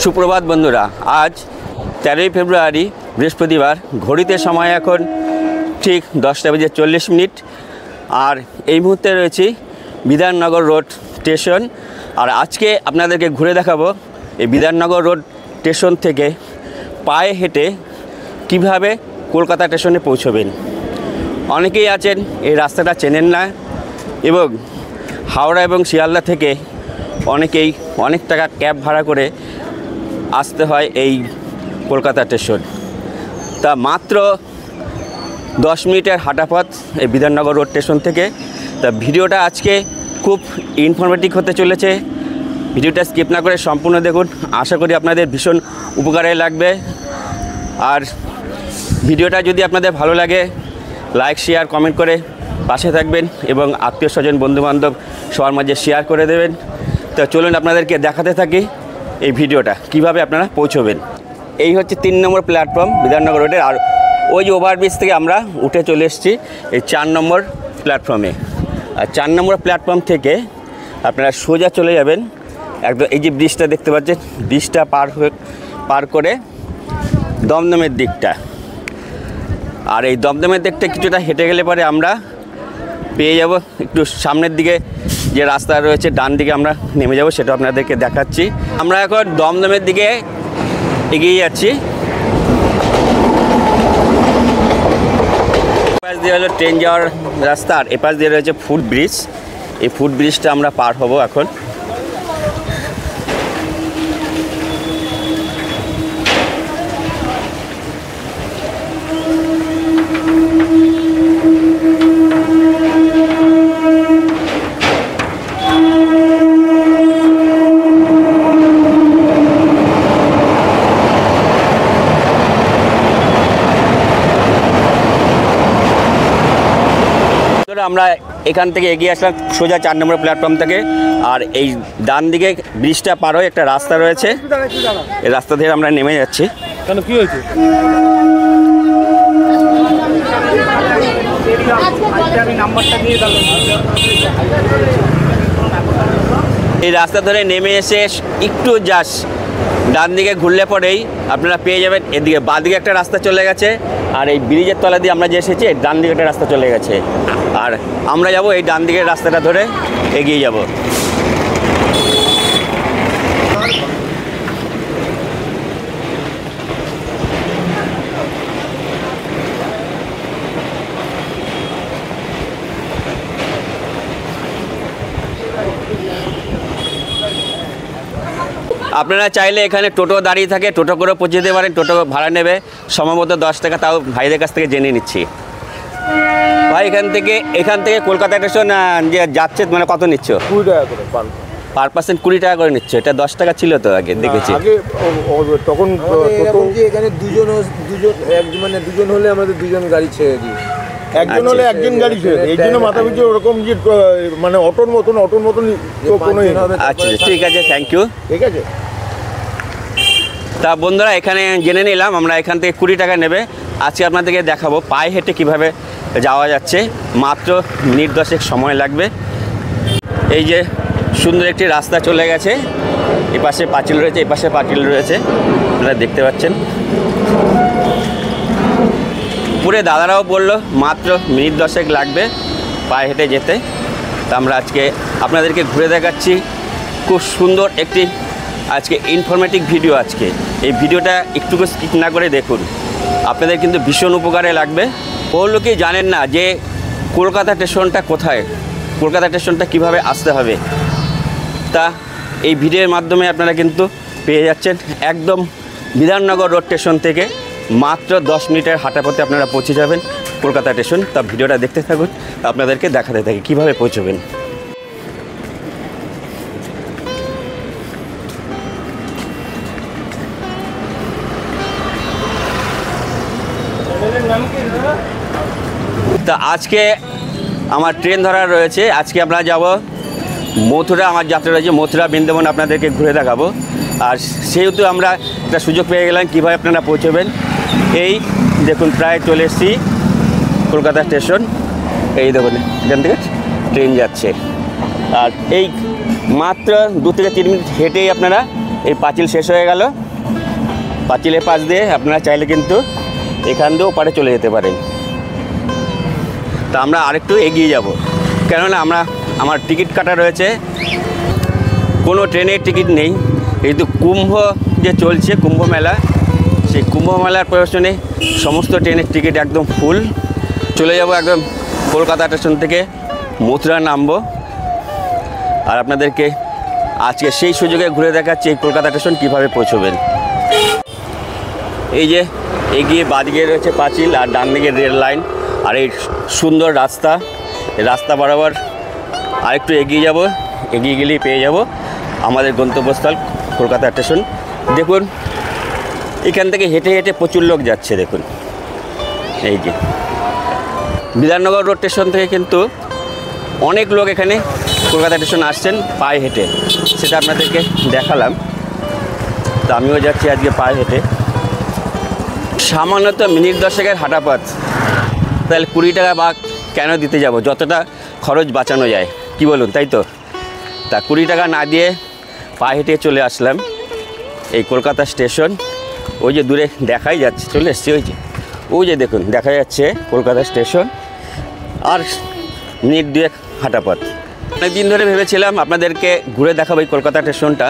সুপ্রভাত বন্ধুরা, আজ 13ই ফেব্রুয়ারি বৃহস্পতিবার। ঘড়িতে সময় এখন ঠিক 10:40 আর এই মুহূর্তে রয়েছি বিধাননগর রোড স্টেশন। আর আজকে আপনাদেরকে ঘুরে দেখাবো এই বিধাননগর রোড স্টেশন থেকে পায়ে হেঁটে কিভাবে কলকাতা স্টেশনে পৌঁছবেন। অনেকেই আছেন এই রাস্তাটা চেনেন না এবং হাওড়া এবং শিয়ালদা থেকে অনেকেই অনেক টাকা ক্যাব ভাড়া করে আসতে হয় এই কলকাতা স্টেশন। তা মাত্র 10 মিনিটের হাঁটা পথ এই বিধাননগর রোড স্টেশন থেকে। তা ভিডিওটা আজকে খুব ইনফরমেটিভ হতে চলেছে, ভিডিওটা স্কিপ না করে সম্পূর্ণ দেখুন। আশা করি আপনাদের ভীষণ উপকারে লাগবে। আর ভিডিওটা যদি আপনাদের ভালো লাগে লাইক শেয়ার কমেন্ট করে পাশে থাকবেন এবং আত্মীয় স্বজন বন্ধুবান্ধব সবার মাঝে শেয়ার করে দেবেন। তো চলুন আপনাদেরকে দেখাতে থাকি এই ভিডিওটা কিভাবে আপনারা পৌঁছবেন। এই হচ্ছে 3 নম্বর প্ল্যাটফর্ম বিধাননগর রোডের। আর ওই যে ওভারব্রিজ থেকে আমরা উঠে চলে এসেছি এই 4 নম্বর প্ল্যাটফর্মে। আর 4 নম্বর প্ল্যাটফর্ম থেকে আপনারা সোজা চলে যাবেন একদম এই যে ব্রিজটা দেখতে পাচ্ছেন, ব্রিজটা পার করে দমদমের দিকটা। আর এই দমদমের দিকটা কিছুটা হেঁটে গেলে পরে আমরা পেয়ে যাব একটু সামনের দিকে যে রাস্তা রয়েছে, ডান দিকে আমরা নেমে যাব, সেটা আপনাদেরকে দেখাচ্ছি। আমরা এখন দমদমের দিকে এগিয়ে যাচ্ছি। এপাশ দিয়ে হলো ট্রেন যাওয়ার রাস্তা আর এপাশ দিয়ে রয়েছে ফুট ব্রিজ। এই ফুট ব্রিজটা আমরা পার হব এখন। আমরা এখান থেকে এগিয়ে আসলাম সোজা 4 নম্বর প্ল্যাটফর্ম থেকে। আর এই ডান দিকে ব্রিজটা পার হয়ে একটা রাস্তা রয়েছে, এই রাস্তা থেকে আমরা নেমে যাচ্ছি। কেন কি হয়েছে? এই রাস্তা ধরে নেমে এসে একটু জাস্ট ডান দিকে ঘুরলে পরেই আপনারা পেয়ে যাবেন এদিকে বাঁদিকে একটা রাস্তা চলে গেছে। আর এই ব্রিজের তলা দিয়ে আমরা যে এসেছি ডান দিকে একটা রাস্তা চলে গেছে। আর আমরা যাব এই ডান দিকের রাস্তাটা ধরে এগিয়ে যাব। আপনারা চাইলে এখানে টোটো দাঁড়িয়ে থাকে, টোটো করে পৌঁছে যেতে পারেন। টোটো ভাড়া নেবে সম্ভবত 10 টাকা, তাও ভাইদের কাছ থেকে জেনে নিচ্ছি। ভাই এখান থেকে কলকাতা স্টেশন যে যাচ্ছে মানে কত নিচ্ছ? 20 টাকা করে পার পার্সেন্ট 20 টাকা করে নিচ্ছে। এটা 10 টাকা ছিল তো আগে দেখেছি। তখন এখানে মানে দুজন হলে আমাদের দুজন গাড়ি ছেড়ে দিই, একজন হলে একজন গাড়ি ছেড়ে, এই জন্য মাথা পিছু ওরকম যে মানে অটোর মতন কোনো। আচ্ছা ঠিক আছে, থ্যাংক ইউ। ঠিক আছে। তা বন্ধুরা এখানে জেনে নিলাম আমরা এখান থেকে 20 টাকা নেবে। আজকে আপনাদেরকে দেখাবো পায়ে হেঁটে কিভাবে যাওয়া যাচ্ছে। মাত্র মিনিট 10 সময় লাগবে। এই যে সুন্দর একটি রাস্তা চলে গেছে, এপাশে পাঁচিল রয়েছে, এপাশে পাঁচিল রয়েছে, আপনারা দেখতে পাচ্ছেন। পুরে দাদারাও বললো মাত্র মিনিট 10 লাগবে পায়ে হেঁটে যেতে। তা আমরা আজকে আপনাদেরকে ঘুরে দেখাচ্ছি। খুব সুন্দর একটি আজকে ইনফরমেটিভ ভিডিও। আজকে এই ভিডিওটা একটুকু স্কিপ না করে দেখুন, আপনাদের কিন্তু ভীষণ উপকারে লাগবে। বহু লোকেই জানেন না যে কলকাতা স্টেশনটা কোথায়, কলকাতা স্টেশনটা কিভাবে আসতে হবে। তা এই ভিডিওর মাধ্যমে আপনারা কিন্তু পেয়ে যাচ্ছেন একদম বিধাননগর রোড স্টেশন থেকে মাত্র 10 মিনিটের হাঁটা পথে আপনারা পৌঁছে যাবেন কলকাতা স্টেশন। তা ভিডিওটা দেখতে থাকুন, আপনাদেরকে দেখাতে থাকি কীভাবে পৌঁছবেন। তা আজকে আমার ট্রেন ধরা রয়েছে। আজকে আমরা যাব মথুরা, আমার যাত্রা রয়েছে মথুরা বৃন্দাবন, আপনাদেরকে ঘুরে দেখাবো। আর সেহেতু আমরা একটা সুযোগ পেয়ে গেলাম কীভাবে আপনারা পৌঁছবেন। এই দেখুন প্রায় চলে এসেছি কলকাতা স্টেশন। এই দেখুন এখান থেকে ট্রেন যাচ্ছে। আর এই মাত্র 2 থেকে 3 মিনিট হেঁটেই আপনারা এই পাঁচিল শেষ হয়ে গেল। পাঁচিলের পাশ দিয়ে আপনারা চাইলে কিন্তু এখান দিয়েও ওপারে চলে যেতে পারেন। তা আমরা আরেকটু এগিয়ে যাব, কেননা আমার টিকিট কাটা রয়েছে, কোনো ট্রেনের টিকিট নেই। কিন্তু কুম্ভ যে চলছে, কুম্ভ মেলা, সেই কুম্ভ মেলার প্রয়োজনে সমস্ত ট্রেনের টিকিট একদম ফুল। চলে যাব একদম কলকাতা স্টেশন থেকে মথুরা নামবো, আর আপনাদেরকে আজকে সেই সুযোগে ঘুরে দেখাচ্ছি এই কলকাতা স্টেশন কীভাবে পৌঁছবেন। এই যে এগিয়ে বাদিকে রয়েছে পাঁচিল, আর ডান দিকে রেল লাইন, আর এই সুন্দর রাস্তা। এই রাস্তা বরাবর আরেকটু এগিয়ে যাব, এগিয়ে গেলেই পেয়ে যাব আমাদের গন্তব্যস্থল কলকাতা স্টেশন। দেখুন এখান থেকে হেঁটে হেঁটে প্রচুর লোক যাচ্ছে। দেখুন এই যে বিধাননগর রোড স্টেশন থেকে কিন্তু অনেক লোক এখানে কলকাতা স্টেশন আসছেন পায়ে হেঁটে, সেটা আপনাদেরকে দেখালাম। তো আমিও যাচ্ছি আজকে পায়ে হেঁটে, সামান্য তো মিনিট 10-এর হাঁটা পথ। তাহলে 20 টাকা বা কেন দিতে যাব, যতটা খরচ বাঁচানো যায়, কি বলুন, তাই তো? তা 20 টাকা না দিয়ে পায়ে হেঁটে চলে আসলাম এই কলকাতা স্টেশন। ওই যে দূরে দেখাই যাচ্ছে, চলে এসছি, ওই যে দেখুন দেখা যাচ্ছে কলকাতা স্টেশন, আর মিনিট 2 হাঁটা পথ। অনেক দিন ধরে ভেবেছিলাম আপনাদেরকে ঘুরে দেখাবো এই কলকাতা স্টেশনটা,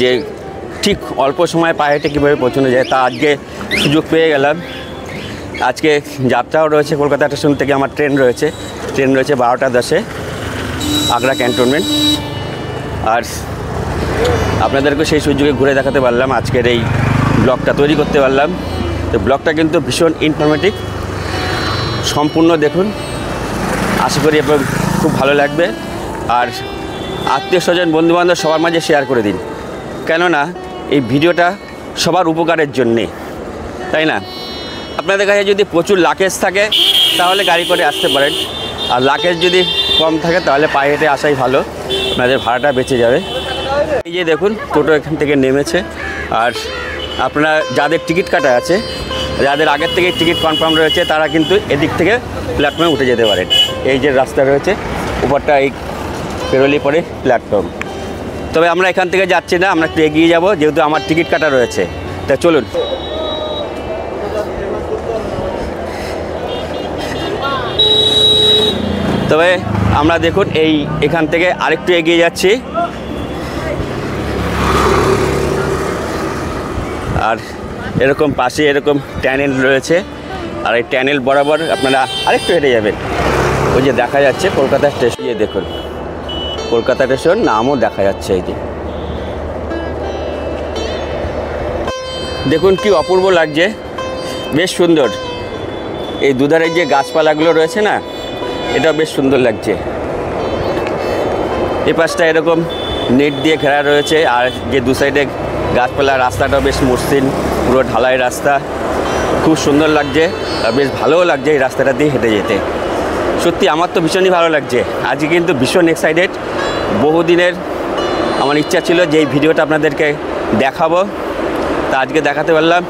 যে ঠিক অল্প সময় পায়ে হেঁটে কীভাবে পৌঁছানো যায়। তা আজকে সুযোগ পেয়ে গেলাম। আজকে যাত্রাও রয়েছে কলকাতা স্টেশন থেকে, আমার ট্রেন রয়েছে 12টা 10-এ আগ্রা ক্যান্টনমেন্ট। আর আপনাদেরকে সেই সুযোগে ঘুরে দেখাতে পারলাম, আজকের এই ব্লগটা তৈরি করতে পারলাম। তো ব্লগটা কিন্তু ভীষণ ইনফরমেটিভ, সম্পূর্ণ দেখুন, আশা করি এবং খুব ভালো লাগবে। আর আত্মীয় স্বজন বন্ধুবান্ধব সবার মাঝে শেয়ার করে দিন, কেননা এই ভিডিওটা সবার উপকারের জন্যে, তাই না? আপনাদের কাছে যদি প্রচুর লাগেজ থাকে তাহলে গাড়ি করে আসতে পারেন, আর লাগেজ যদি কম থাকে তাহলে পায়ে হেঁটে আসাই ভালো, আপনাদের ভাড়াটা বেঁচে যাবে। এই যে দেখুন টোটো এখান থেকে নেমেছে, আর আপনারা যাদের টিকিট কাটা আছে, যাদের আগের থেকে টিকিট কনফার্ম রয়েছে, তারা কিন্তু এদিক থেকে প্ল্যাটফর্মে উঠে যেতে পারেন। এই যে রাস্তা রয়েছে উপরটা, এই পেরোলি পরে প্ল্যাটফর্ম। তবে আমরা এখান থেকে যাচ্ছি না, আমরা একটু এগিয়ে যাব, যেহেতু আমার টিকিট কাটা রয়েছে। তা চলুন। তবে আমরা দেখুন এখান থেকে আরেকটু এগিয়ে যাচ্ছি, আর এরকম পাশে এরকম ট্যানেল রয়েছে, আর এই ট্যানেল বরাবর আপনারা আরেকটু হেঁটে যাবেন। ওই যে দেখা যাচ্ছে কলকাতা স্টেশন, দেখুন কলকাতা স্টেশন নামও দেখা যাচ্ছে। এই যে দেখুন কি অপূর্ব লাগছে, বেশ সুন্দর। এই দুধারের যে গাছপালাগুলো রয়েছে না, এটাও বেশ সুন্দর লাগছে। এই পাশটা এরকম নেট দিয়ে ঘেরা রয়েছে, আর যে দু সাইডে গাছপালা, রাস্তাটাও বেশ মসৃণ, পুরো ঢালাই রাস্তা, খুব সুন্দর লাগছে, আর বেশ ভালোও লাগছে এই রাস্তাটা দিয়ে হেঁটে যেতে। সত্যি আমার তো ভীষণই ভালো লাগছে, আজকে কিন্তু ভীষণ এক্সাইটেড। বহুদিনের আমার ইচ্ছা ছিল যে এই ভিডিওটা আপনাদেরকে দেখাবো, তা আজকে দেখাতে পারলাম।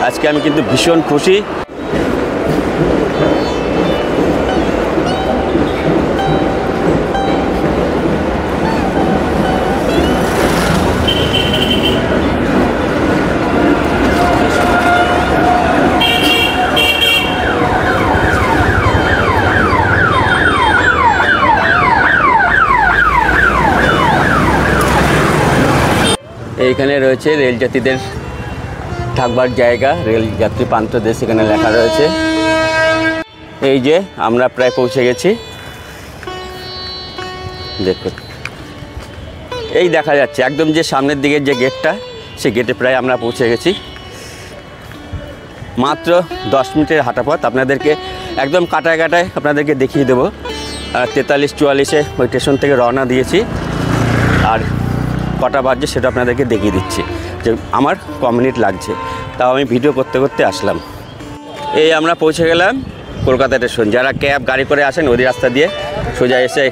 আজকে আমি কিন্তু ভীষণ খুশি। এইখানে রয়েছে রেল যাত্রীদের থাকবার জায়গা, রেল যাত্রী পান্থদেশ এখানে লেখা রয়েছে। এই যে আমরা প্রায় পৌঁছে গেছি, দেখুন এই দেখা যাচ্ছে একদম যে সামনের দিকের যে গেটটা, সেই গেটে প্রায় আমরা পৌঁছে গেছি। মাত্র 10 মিনিটের হাঁটা পথ। আপনাদেরকে একদম কাটায় কাটায় আপনাদেরকে দেখিয়ে দেবো। 43-44-এ ওই স্টেশন থেকে রওনা দিয়েছি, আর কটা বাজছে সেটা আপনাদেরকে দেখিয়ে দিচ্ছি যে আমার ক মিনিট লাগছে। তাও আমি ভিডিও করতে করতে আসলাম। এই আমরা পৌঁছে গেলাম কলকাতা স্টেশন। যারা ক্যাব গাড়ি করে আসেন ওই রাস্তা দিয়ে সোজা এসে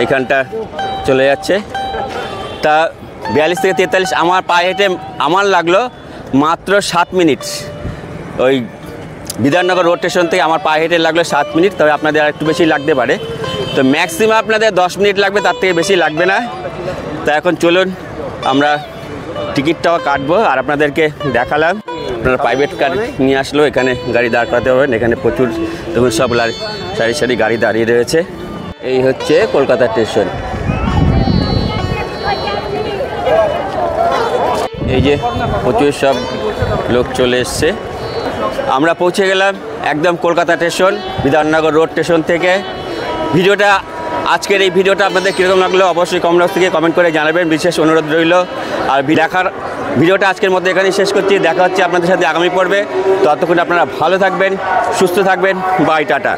এখানটা চলে যাচ্ছে। তা 42 থেকে 43 আমার পায়ে হেঁটে আমার লাগলো মাত্র 7 মিনিট। ওই বিধাননগর রোড স্টেশন থেকে আমার পায়ে হেঁটে লাগলো 7 মিনিট। তবে আপনাদের আর একটু বেশি লাগতে পারে। তো ম্যাক্সিমাম আপনাদের 10 মিনিট লাগবে, তার থেকে বেশি লাগবে না। তা এখন চলুন আমরা টিকিটটাও কাটবো আর আপনাদেরকে দেখালাম। আপনারা প্রাইভেট কার নিয়ে আসলেও এখানে গাড়ি দাঁড় করাতে পারবেন। এখানে প্রচুর দেখুন সব সারি সারি গাড়ি দাঁড়িয়ে রয়েছে। এই হচ্ছে কলকাতা স্টেশন। এই যে প্রচুর সব লোক চলে এসছে। আমরা পৌঁছে গেলাম একদম Kolkata station, Bidhannagar road station থেকে। আজকের এই ভিডিওটা আপনাদের কীরকম লাগলো অবশ্যই কমেন্ট বক্স থেকে কমেন্ট করে জানাবেন, বিশেষ অনুরোধ রইল। আর ভিডিওটা আজকের মধ্যে এখানেই শেষ করছি। দেখা হচ্ছে আপনাদের সাথে আগামী পর্বে। ততক্ষণ আপনারা ভালো থাকবেন, সুস্থ থাকবেন। Bye, tata.